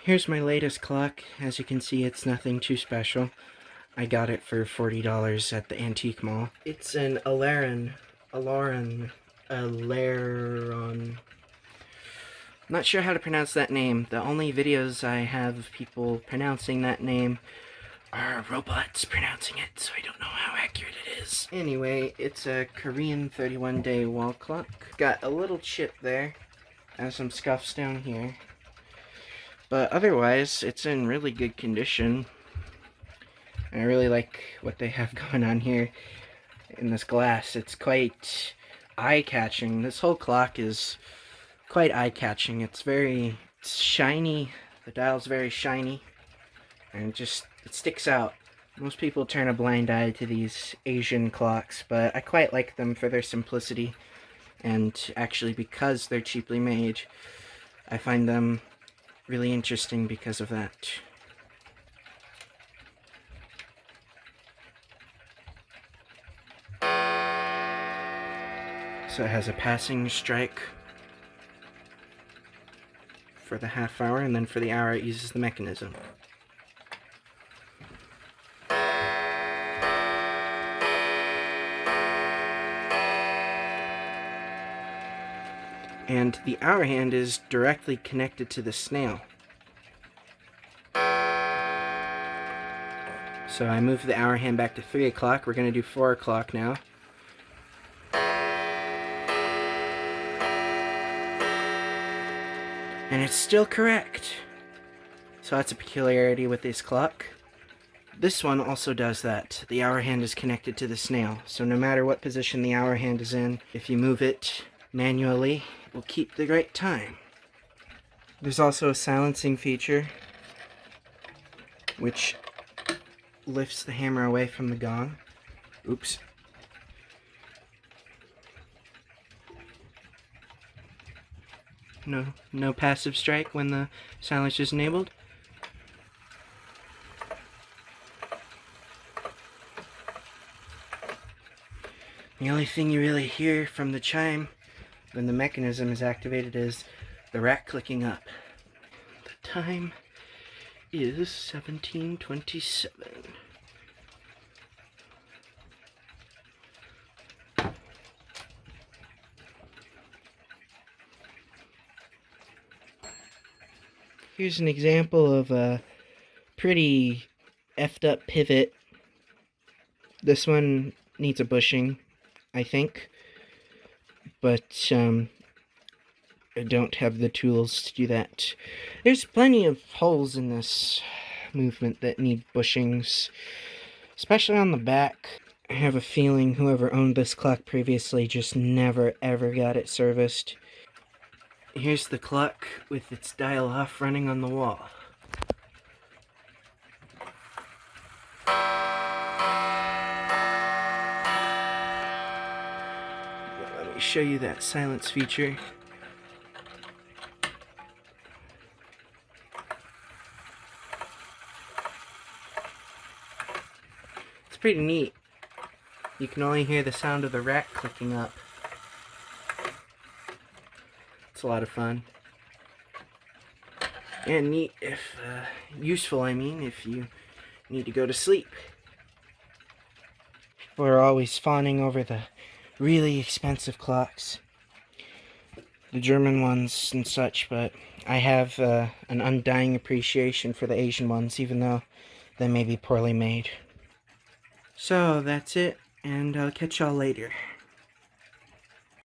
Here's my latest clock. As you can see, it's nothing too special. I got it for $40 at the antique mall. It's an Alaron. Not sure how to pronounce that name. The only videos I have of people pronouncing that name are robots pronouncing it, so I don't know how accurate it is. Anyway, it's a Korean 31-day wall clock. Got a little chip there and some scuffs down here. But otherwise, it's in really good condition. I really like what they have going on here in this glass. It's quite eye-catching. This whole clock is quite eye-catching. It's shiny. The dial's very shiny. And it sticks out. Most people turn a blind eye to these Asian clocks, but I quite like them for their simplicity. And actually, because they're cheaply made, I find them really interesting because of that. So it has a passing strike for the half hour, and then for the hour it uses the mechanism. And the hour hand is directly connected to the snail. So I moved the hour hand back to 3 o'clock. We're going to do 4 o'clock now. And it's still correct. So that's a peculiarity with this clock. This one also does that. The hour hand is connected to the snail. So no matter what position the hour hand is in, if you move it manually, it will keep the right time. There's also a silencing feature, which lifts the hammer away from the gong. Oops. No passive strike when the silencer is enabled. The only thing you really hear from the chime when the mechanism is activated is the rack clicking up. The time is 17:27. Here's an example of a pretty effed up pivot. This one needs a bushing, I think, but I don't have the tools to do that. There's plenty of holes in this movement that need bushings, especially on the back. I have a feeling whoever owned this clock previously just never ever got it serviced. Here's the clock with its dial off running on the wall. Let me show you that silence feature. It's pretty neat. You can only hear the sound of the rack clicking up. It's a lot of fun. And neat if, useful I mean, if you need to go to sleep. People are always fawning over the really expensive clocks. The German ones and such, but I have an undying appreciation for the Asian ones, even though they may be poorly made. So that's it, and I'll catch y'all later.